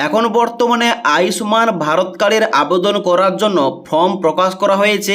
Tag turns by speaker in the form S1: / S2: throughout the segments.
S1: এখন বর্তমানে আয়ুষ্মান ভারত কার্ডের আবেদন করার জন্য ফর্ম প্রকাশ করা হয়েছে।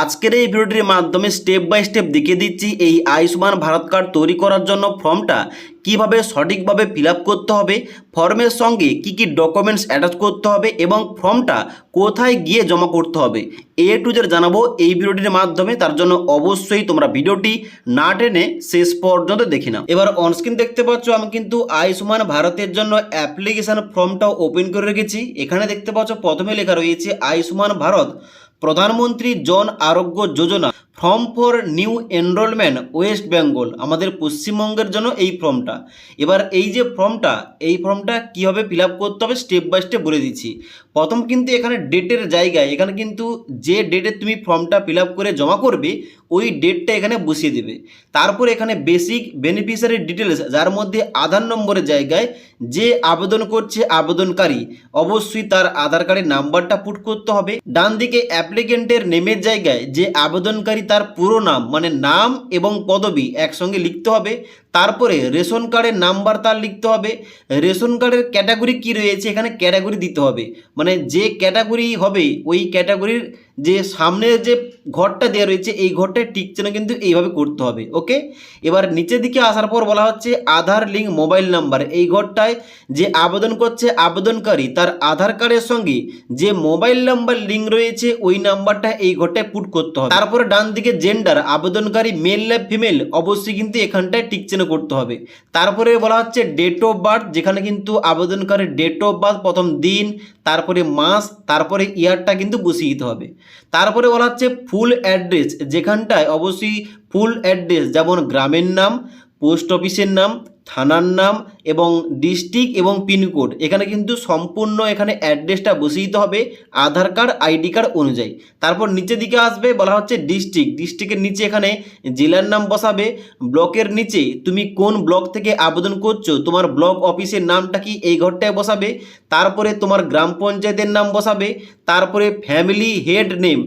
S1: আজকের এই ভিডিওটির মাধ্যমে স্টেপ বাই স্টেপ দেখিয়ে দিচ্ছি এই আয়ুষ্মান ভারত কার্ড তৈরি করার জন্য ফর্মটা কিভাবে সঠিকভাবে ফিল আপ করতে হবে, ফর্মের সঙ্গে কি কি ডকুমেন্টস অ্যাটাচ করতে হবে এবং ফর্মটা কোথায় গিয়ে জমা করতে হবে, এ টু জেড জানাবো এই ভিডিওটির মাধ্যমে। তার জন্য অবশ্যই তোমরা ভিডিওটি না টেনে শেষ পর্যন্ত দেখে নাও। এবার অনস্ক্রিন দেখতে পাচ্ছ আমি কিন্তু আয়ুষ্মান ভারতের জন্য অ্যাপ্লিকেশন ফর্মটাও ওপেন করে রেখেছি। এখানে দেখতে পাচ্ছ প্রথমে লেখা রয়েছে আয়ুষ্মান ভারত প্রধানমন্ত্রী Jan Arogya Yojana form for new enrolment West Bengal, আমাদের পশ্চিমবঙ্গের জন্য এই ফর্মটা। এবার এই যে ফর্মটা কীভাবে ফিল আপ করতে হবে স্টেপ বাই স্টেপ বলে দিচ্ছি। প্রথম কিন্তু এখানে ডেটের জায়গায় এখানে কিন্তু যে ডেটে তুমি ফর্মটা ফিল আপ করে জমা করবে ওই ডেটটা এখানে বসিয়ে দেবে। তারপর এখানে বেসিক বেনিফিশিয়ারি ডিটেলস, যার মধ্যে আধার নম্বরের জায়গায় যে আবেদন করছে আবেদনকারী অবশ্যই তার আধার কার্ডের নাম্বারটা পুট করতে হবে। ডান দিকে অ্যাপ্লিকেন্টের নেমের জায়গায় যে আবেদনকারী তার পুরো নাম মানে নাম এবং পদবি একসঙ্গে লিখতে হবে। তারপরে রেশন কার্ডের নাম্বার তার লিখতে হবে। রেশন কার্ডের ক্যাটাগরি কি রয়েছে এখানে ক্যাটাগরি দিতে হবে, মানে যে ক্যাটাগরি হবে ওই ক্যাটাগরির যে সামনের যে ঘরটা দেওয়া রয়েছে এই ঘরটায় টিক চিহ্ন কিন্তু এইভাবে করতে হবে। ওকে, এবার নিচের দিকে আসার পর বলা হচ্ছে আধার লিঙ্ক মোবাইল নাম্বার, এই ঘরটায় যে আবেদন করছে আবেদনকারী তার আধার কার্ডের সঙ্গে যে মোবাইল নাম্বার লিঙ্ক রয়েছে ওই নাম্বারটা এই ঘরটায় পুট করতে হবে। তারপরে ডান দিকে জেন্ডার, আবেদনকারী মেল না ফিমেল অবশ্যই কিন্তু এখানটায় টিক চিহ্ন করতে হবে। তারপরে বলা হচ্ছে ডেট অফ বার্থ, যেখানে কিন্তু আবেদনকারীর ডেট অফ বার্থ প্রথম দিন, তারপরে মাস, তারপরে ইয়ারটা কিন্তু বসিয়ে দিতে হবে। তারপরে বলা হচ্ছে ফুল অ্যাড্রেস, যেখানটায় অবশ্যই ফুল অ্যাড্রেস যেমন গ্রামের নাম, পোস্ট অফিসের নাম, থানার নাম এবং ডিস্ট্রিক্ট এবং পিনকোড, এখানে কিন্তু সম্পূর্ণ এখানে অ্যাড্রেসটা বসিয়ে দিতে হবে আধার কার্ড আইডি কার্ড অনুযায়ী। তারপর নিচের দিকে আসবে বলা হচ্ছে ডিস্ট্রিক্টের নিচে এখানে জেলার নাম বসাবে। ব্লকের নিচে তুমি কোন ব্লক থেকে আবেদন করছো তোমার ব্লক অফিসের নামটা কি এই ঘরটায় বসাবে। তারপরে তোমার গ্রাম পঞ্চায়েতের নাম বসাবে। তারপরে ফ্যামিলি হেড নেম,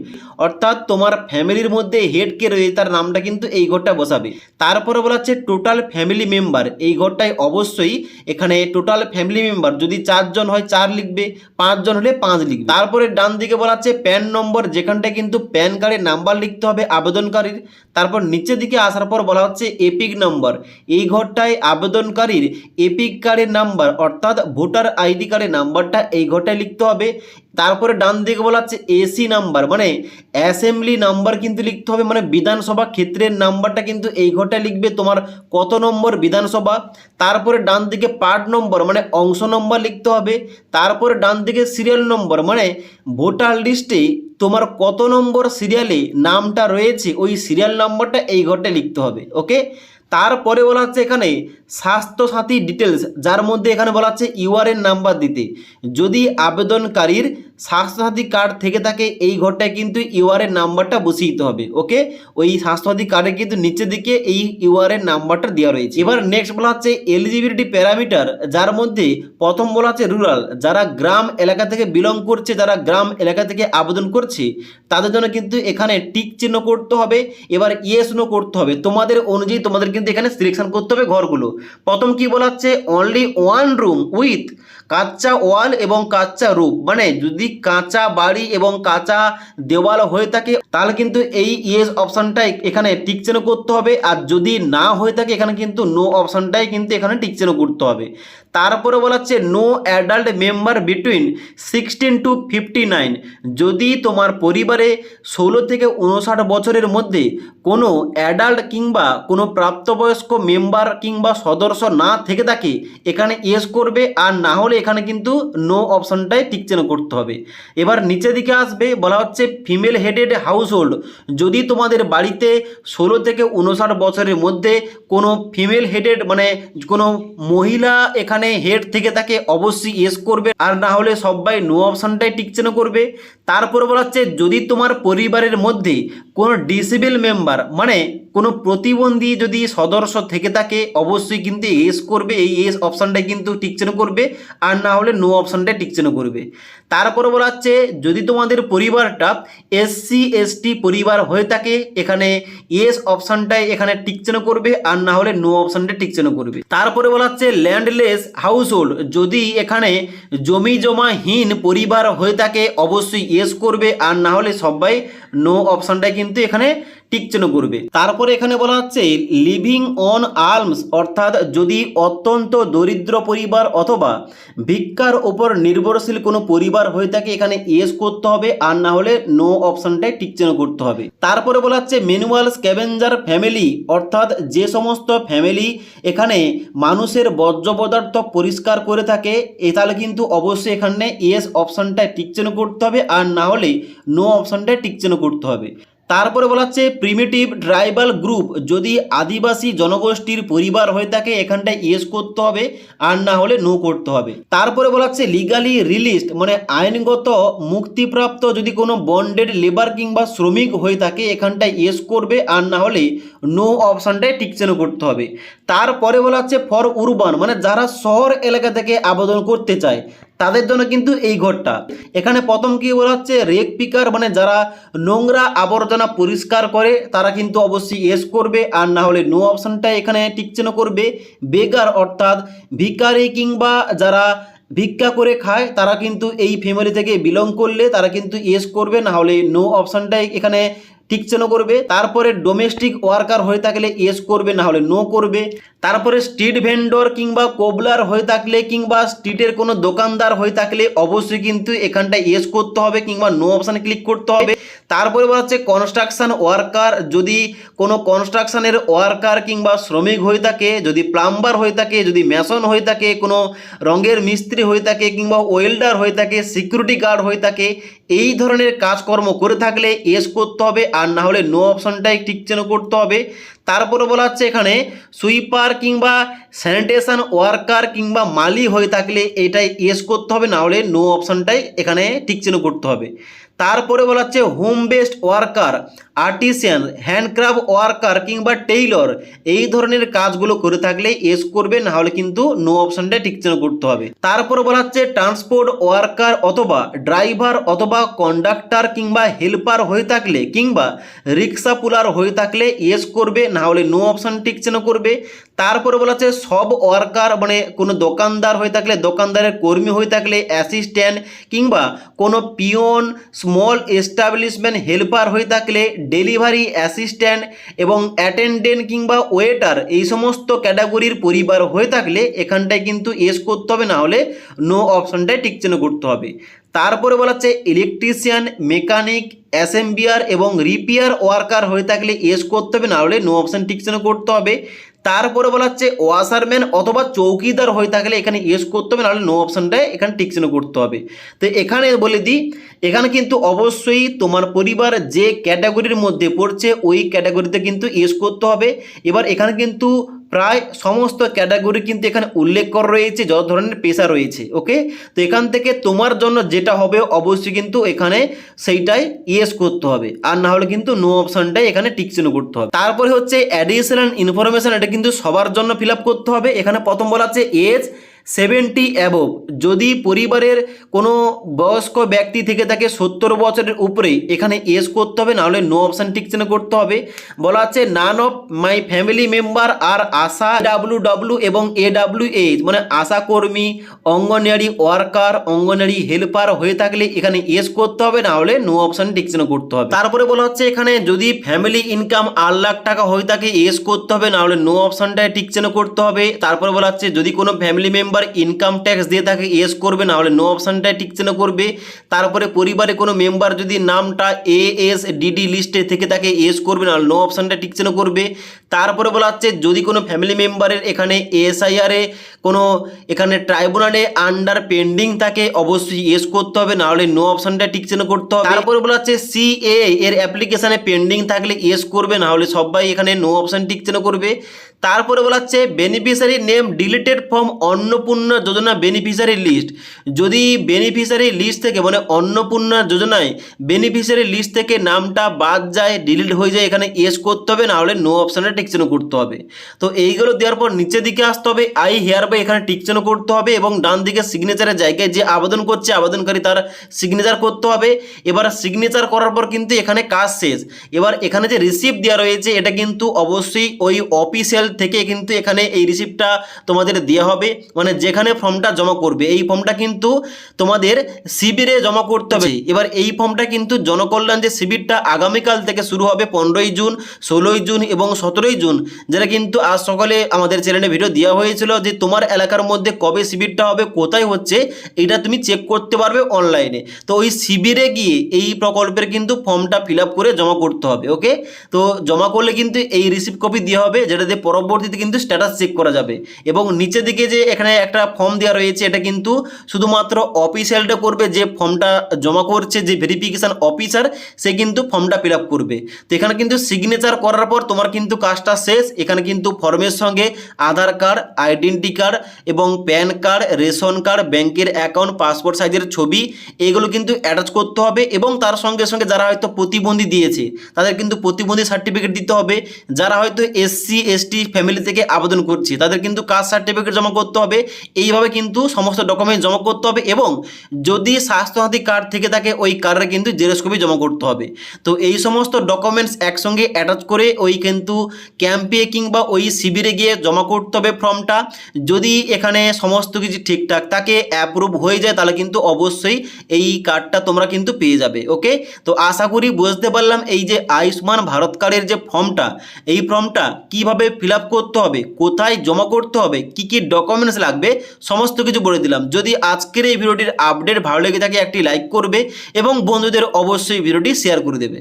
S1: অর্থাৎ তোমার ফ্যামিলির মধ্যে হেড কে রয়েছে তার নামটা কিন্তু এই ঘরটা বসাবে। তারপরে বলা হচ্ছে টোটাল ফ্যামিলি মেম্বার, এই ঘরটায় অবশ্যই এখানে টোটাল ফ্যামিলি মেম্বার যদি 4 জন হয় 4 লিখবে, 5 জন হলে 5 লিখবে। তারপরে ডান দিকে বলা হচ্ছে প্যান নম্বর, যেখানটায় কিন্তু প্যান কার্ডের নাম্বার লিখতে হবে আবেদনকারীর। তারপর নিচের দিকে আসার পর বলা হচ্ছে এপিক নম্বর, এই ঘরটায় আবেদনকারীর এপিক কার্ডের নাম্বার অর্থাৎ ভোটার আইডি কার্ডের নাম্বারটা এই ঘরটায় লিখতে হবে। তারপরে ডান দিকে বলা হচ্ছে এসি নাম্বার মানে অ্যাসেম্বলি নাম্বার কিন্তু লিখতে হবে, মানে বিধানসভা ক্ষেত্রের নাম্বারটা কিন্তু এই ঘরটায় লিখবে তোমার কত নম্বর বিধানসভা। তারপরে ডান দিকে পার্ট নম্বর মানে অংশ নম্বর লিখতে হবে। তারপরে ডান দিকে সিরিয়াল নম্বর মানে ভোটার লিস্টে তোমার কত নম্বর সিরিয়ালে নামটা রয়েছে ওই সিরিয়াল নাম্বারটা এই ঘরটায় লিখতে হবে। ওকে, তারপরে বলা হচ্ছে এখানে স্বাস্থ্যসাথী ডিটেলস, যার মধ্যে এখানে বলা হচ্ছে ইউআরএন নাম্বার দিতে। যদি আবেদনকারীর স্বাস্থ্যসাথী কার্ড থেকে থাকে এই ঘরটায় কিন্তু ইউআরএন নাম্বারটা বসিয়ে দিতে হবে। ওকে, ওই স্বাস্থ্যসাথী কার্ডে কিন্তু নিচের দিকে এই ইউআরএন নাম্বারটা দেওয়া রয়েছে। এবার নেক্সট বলা হচ্ছে এলিজিবিলিটি প্যারামিটার, যার মধ্যে প্রথম বলা হচ্ছে রুরাল, যারা গ্রাম এলাকা থেকে বিলং করছে, যারা গ্রাম এলাকা থেকে আবেদন করছে তাদের জন্য কিন্তু এখানে টিক চিহ্ন করতে হবে। এবার ইয়েস নো করতে হবে, তোমাদের অনুযায়ী তোমাদের কিন্তু এখানে সিলেকশন করতে হবে ঘরগুলো। প্রথম কি বলা হচ্ছে অনলি ওয়ান রুম উইথ কাঁচা ওয়াল এবং কাঁচা রুফ, মানে যদি কাঁচা বাড়ি এবং কাঁচা দেওয়াল হয়ে থাকে তাহলে কিন্তু এই ইয়েস অপশানটাই এখানে টিক চিহ্ন করতে হবে। আর যদি না হয়ে থাকে এখানে কিন্তু নো অপশানটাই কিন্তু এখানে টিক চিহ্ন করতে হবে। তারপরে বলা হচ্ছে no adult member between 16 to 59, যদি তোমার পরিবারে 16 থেকে 59 বছরের মধ্যে কোনো অ্যাডাল্ট কিংবা কোনো প্রাপ্তবয়স্ক মেম্বার কিংবা সদস্য না থেকে থাকে এখানে ইয়েস করবে, আর না হলে এখানে কিন্তু নো অপশানটাই টিক চিহ্ন করতে হবে। এবার নিচের দিকে আসবে বলা হচ্ছে ফিমেল হেডেড হাউসহোল্ড, যদি তোমাদের বাড়িতে 16 থেকে 59 বছরের মধ্যে কোনো ফিমেল হেডেড মানে কোনো মহিলা এখানে হেড থেকে থাকে অবশ্যই ইয়েস করবে, আর না হলে সবাই নো অপশানটাই টিক চিহ্ন করবে। তারপরে বলা হচ্ছে যদি তোমার পরিবারের মধ্যে কোনো ডিসেবল মেম্বার মানে কোনো প্রতিবন্ধী যদি সদস্য থেকে থাকে অবশ্যই কিন্তু এস করবে, এই এস অপশানটাই কিন্তু টিক চিহ্ন করবে, আর না হলে নো অপশানটাই টিক চিহ্ন করবে। তারপরে বলা হচ্ছে যদি তোমাদের পরিবারটা এসসি এসটি পরিবার হয়ে থাকে এখানে ইয়েস অপশানটাই এখানে টিক চিহ্ন করবে, আর না হলে নো অপশানটা টিক চিহ্ন করবে। তারপরে বলা হচ্ছে ল্যান্ডলেস হাউসহোল্ড, যদি এখানে জমি জমাহীন পরিবার হয়ে থাকে অবশ্যই ইয়েস করবে, আর না হলে সবাই নো অপশানটাই কিন্তু এখানে টিক চিহ্ন করবে। তারপরে এখানে বলা হচ্ছে লিভিং অন আলমস, অর্থাৎ যদি অত্যন্ত দরিদ্র পরিবার অথবা ভিক্ষার উপর নির্ভরশীল কোনো পরিবার হয়ে থাকে এখানে ইয়েস করতে হবে, আর না হলে নো অপশানটাই টিক চিহ্ন করতে হবে। তারপরে বলা হচ্ছে ম্যানুয়াল স্ক্যাভেঞ্জার ফ্যামিলি, অর্থাৎ যে সমস্ত ফ্যামিলি এখানে মানুষের বর্জ্য পদার্থ পরিষ্কার করে থাকে তাহলে কিন্তু অবশ্যই এখানে ইয়েস অপশানটাই টিক চিহ্ন করতে হবে, আর না হলে নো অপশানটাই টিক চিহ্ন করতে হবে। তারপরে বলা হচ্ছে প্রিমিটিভ ট্রাইবাল গ্রুপ, যদি আদিবাসী জনগোষ্ঠীর পরিবার হয়ে থাকে এখানটায় ইয়েস করতে হবে, আর না হলে নো করতে হবে। তারপরে বলা হচ্ছে লিগালি রিলিজড, মানে আইনগত মুক্তিপ্রাপ্ত যদি কোনো বন্ডেড লেবার কিংবা শ্রমিক হয়ে থাকে এখানটায় ইয়েস করবে, আর না হলে নো অপশানটায় টিক চিহ্ন করতে হবে। তারপরে বলা হচ্ছে ফর উরবান, মানে যারা শহর এলাকা থেকে আবেদন করতে চায় তাদের জন্য কিন্তু এই ঘরটা। এখানে প্রথম কি বলা হচ্ছে রেক পিকার, মানে যারা নোংরা আবর্জনা পরিষ্কার করে তারা কিন্তু অবশ্যই ইয়েস করবে, আর না হলে নো অপশানটা এখানে টিক চিহ্ন করবে। বেগার, অর্থাৎ ভিখারি কিংবা যারা ভিক্ষা করে খায় তারা কিন্তু এই ফ্যামিলি থেকে বিলং করলে তারা কিন্তু ইয়েস করবে, না হলে নো অপশানটাই এখানে টিক চিহ্ন করবে। তারপরে ডোমেস্টিক ওয়ার্কার হয়ে থাকলে ইয়েস করবে, না হলে নো করবে। তারপরে স্ট্রিট ভেন্ডর কিংবা কোবলার হয়ে থাকলে কিংবা স্ট্রিটের কোনো দোকানদার হয়ে থাকলে অবশ্যই কিন্তু এখানটায় ইয়েস করতে হবে কিংবা নো অপশানে ক্লিক করতে হবে। তারপরে বলা হচ্ছে কনস্ট্রাকশন ওয়ার্কার, যদি কোনো কনস্ট্রাকশনের ওয়ার্কার কিংবা শ্রমিক হয়ে থাকে, যদি প্লাম্বার হয়ে থাকে, যদি মেসন হয়ে থাকে, কোনো রঙের মিস্ত্রি হয়ে থাকে কিংবা ওয়েল্ডার হয়ে থাকে, সিকিউরিটি গার্ড হয়ে থাকে, এই ধরনের কাজকর্ম করে থাকলে ইয়েস করতে হবে, আর না হলে নো অপশানটাই টিক চিহ্ন করতে হবে। তারপরে বলা হচ্ছে এখানে সুইপার কিংবা স্যানিটেশন ওয়ার্কার কিংবা মালি হয়ে থাকলে এটাই ইয়েস করতে হবে, না হলে নো অপশানটাই এখানে টিক চিহ্ন করতে হবে। তারপরে বলা হচ্ছে home based worker, artisan, handcraft worker কিংবা টেইলর, এই ধরনের কাজগুলো করে থাকলে ইয়েস করবে, না হলে কিন্তু নো অপশানটা টিক চিহ্ন করতে হবে। তারপরে বলা হচ্ছে ট্রান্সপোর্ট ওয়ার্কার অথবা ড্রাইভার অথবা কন্ডাক্টর কিংবা হেল্পার হয়ে থাকলে কিংবা রিক্সা পুলার হয়ে থাকলে ইয়েস করবে, না হলে নো অপশান টিক চিহ্ন করবে। তারপরে বলা হচ্ছে সব ওয়ার্কার, মানে কোনো দোকানদার হয়ে থাকলে দোকানদারের কর্মী হয়ে থাকলে অ্যাসিস্ট্যান্ট কিংবা কোনো পিওন, স্মল এস্টাবলিশমেন্ট হেল্পার হয়ে থাকলে ডেলিভারি অ্যাসিস্ট্যান্ট এবং অ্যাটেন্ডেন্ট কিংবা ওয়েটার, এই সমস্ত ক্যাটাগরির পরিবার হয়ে থাকলে এখানটায় কিন্তু ইয়েস করতে হবে, না হলে নো অপশানটায় টিক চিহ্ন করতে হবে। তারপরে বলা হচ্ছে ইলেকট্রিশিয়ান, মেকানিক, অ্যাসেম্বলিয়ার এবং রিপেয়ার ওয়ার্কার হয়ে থাকলে ইয়েস করতে হবে, না হলে নো অপশান টিক চিহ্ন করতে হবে। তারপরে বলা হচ্ছে ওয়াশারম্যান অথবা চৌকিদার হয়ে থাকলে এখানে ইয়েস করতে হবে, নাহলে নো অপশানটায় এখানে টিক চিহ্ন করতে হবে। তো এখানে বলে দিই এখানে কিন্তু অবশ্যই তোমার পরিবার যে ক্যাটাগরির মধ্যে পড়ছে ওই ক্যাটাগরিতে কিন্তু ইয়েস করতে হবে। এবার এখানে কিন্তু প্রায় সমস্ত ক্যাটাগরি কিন্তু এখানে উল্লেখ করা রয়েছে, যত ধরনের পেশা রয়েছে। ওকে, তো এখান থেকে তোমার জন্য যেটা হবে অবশ্যই কিন্তু এখানে সেইটাই ইয়েস করতে হবে, আর না হলে কিন্তু নো অপশানটাই এখানে টিক চিহ্ন করতে হবে। তারপরে হচ্ছে অ্যাডিশনাল ইনফরমেশন, এটা কিন্তু সবার জন্য ফিল আপ করতে হবে। এখানে প্রথম বলা হচ্ছে এজ 70 অ্যাবভ, যদি পরিবারের কোনো বয়স্ক ব্যক্তি থেকে থাকে 70 বছরের উপরে এখানে ইয়েস করতে হবে, নাহলে নো অপশান টিক চিহ্ন করতে হবে। বলা হচ্ছে none of my family member আর আশা ডাব্লিউ এবং AWH, মানে আশা কর্মী, অঙ্গনওয়াড়ি ওয়ার্কার, অঙ্গনওয়াড়ি হেল্পার হয়ে থাকলে এখানে ইয়েস করতে হবে, নাহলে নো অপশান টিক চিহ্ন করতে হবে। তারপরে বলা হচ্ছে এখানে যদি ফ্যামিলি ইনকাম 8 লাখ টাকা হয়ে থাকে ইয়েস করতে হবে, নাহলে নো অপশানটায় টিক চিহ্ন করতে হবে। তারপরে বলা হচ্ছে যদি কোনো ফ্যামিলি মেম্বার ইনকাম ট্যাক্স দিয়ে থাকে ইয়েস করবে, না হলে নো অপশানটায় টিক চিহ্ন করবে। তারপরে পরিবারে কোনো মেম্বার যদি নামটা ASDD লিস্টে থেকে থাকে ইয়েস করবে, না হলে নো অপশানটা টিক চিহ্ন করবে। তারপরে বলা হচ্ছে যদি কোনো ফ্যামিলি মেম্বারের এখানে SIR এ কোনো এখানে ট্রাইব্যুনালে আন্ডার পেন্ডিং থাকে অবশ্যই ইয়েস করতে হবে, না হলে নো অপশানটা টিক চিহ্ন করতে হবে। তারপরে বলা হচ্ছে CA এর অ্যাপ্লিকেশানে পেন্ডিং থাকলে ইয়েস করবে, না হলে সবাই এখানে নো অপশান টিক চিহ্ন করবে। তারপরে বলা হচ্ছে beneficiary name deleted from Annapurna Yojana beneficiary list. যদি বেনিফিশিয়ারি লিস্ট থেকে মানে অন্নপূর্ণা যোজনায় বেনিফিশিয়ারি লিস্ট থেকে নামটা বাদ যায়, ডিলিট হয়ে যায়, এখানে ইয়েস করতে হবে, না হলে নো অপশানে টিকচিহ্ন করতে হবে। তো এইগুলো দেওয়ার পর নিচের দিকে আসতে হবে, আই হেয়ার বাই এখানে টিকচিহ্ন করতে হবে এবং ডান দিকে সিগনেচারের জায়গায় যে আবেদন করছে আবেদনকারী তার সিগনেচার করতে হবে। এবার সিগনেচার করার পর কিন্তু এখানে কাজ শেষ। এবার এখানে যে রিসিপ্ট দেওয়া রয়েছে এটা কিন্তু অবশ্যই ওই অফিসিয়াল থেকে কিন্তু এখানে এই রিসিপ্টটা তোমাদের দেওয়া হবে, মানে যেখানে ফর্মটা জমা করবে এই ফর্মটা কিন্তু তোমাদের শিবিরে জমা করতে হবে। এবার এই ফর্মটা কিন্তু জনকল্যাণ যে শিবিরটা আগামীকাল থেকে শুরু হবে 15ই জুন, 16ই জুন এবং 17ই জুন, যেটা কিন্তু আজ সকালে আমাদের চ্যানেলে ভিডিও দেওয়া হয়েছিল যে তোমার এলাকার মধ্যে কবে শিবিরটা হবে, কোথায় হচ্ছে, এটা তুমি চেক করতে পারবে অনলাইনে। তো ওই শিবিরে গিয়ে এই প্রকল্পের কিন্তু ফর্মটা ফিল আপ করে জমা করতে হবে। ওকে, তো জমা করলে কিন্তু এই রিসিপ্ট কপি দেওয়া হবে, যেটা দিয়ে পরবর্তীতে কিন্তু স্ট্যাটাস চেক করা যাবে। এবং নিচের দিকে যে এখানে একটা ফর্ম দেওয়া রয়েছে এটা কিন্তু শুধুমাত্র অফিসিয়ালটা করবে, যে ফর্মটা জমা করছে যে ভেরিফিকেশান অফিসার সে কিন্তু ফর্মটা ফিল আপ করবে। তো এখানে কিন্তু সিগনেচার করার পর তোমার কিন্তু কাজটা শেষ। এখানে কিন্তু ফর্মের সঙ্গে আধার কার্ড, আইডেন্টি কার্ড এবং প্যান কার্ড, রেশন কার্ড, ব্যাংকের অ্যাকাউন্ট, পাসপোর্ট সাইজের ছবি এগুলো কিন্তু অ্যাটাচ করতে হবে। এবং তার সঙ্গে সঙ্গে যারা হয়তো প্রতিবন্ধী দিয়েছে তাদের কিন্তু প্রতিবন্ধী সার্টিফিকেট দিতে হবে। যারা হয়তো এসসি এসটি ফ্যামিলি থেকে আবেদন করছে তাদের কিন্তু কাস্ট সার্টিফিকেট জমা করতে হবে। এইভাবে কিন্তু সমস্ত ডকুমেন্ট জমা করতে হবে এবং যদি স্বাস্থ্যসাথী কার্ড থেকে থাকে ওই কার্ডের কিন্তু জেরক্স কপি জমা করতে হবে। তো এই সমস্ত ডকুমেন্টস একসঙ্গে অ্যাটাচ করে ওই কিন্তু ক্যাম্পে কিংবা ওই শিবিরে গিয়ে জমা করতে হবে ফর্মটা। যদি এখানে সমস্ত কিছু ঠিকঠাক তাকে অ্যাপ্রুভ হয়ে যায় তাহলে কিন্তু অবশ্যই এই কার্ডটা তোমরা কিন্তু পেয়ে যাবে। ওকে, তো আশা করি বুঝতে পারলাম এই যে আয়ুষ্মান ভারত কার্ডের যে ফর্মটা, এই ফর্মটা কিভাবে ফিল আপ করতে হবে, কোথায় জমা করতে হবে, কি কি ডকুমেন্টস লাগবে সমস্ত কিছু বলে দিলাম। যদি আজকের এই ভিডিওটির আপডেট ভালো লেগে থাকে একটি লাইক করবে এবং বন্ধুদের অবশ্যই ভিডিওটি শেয়ার করে দেবে।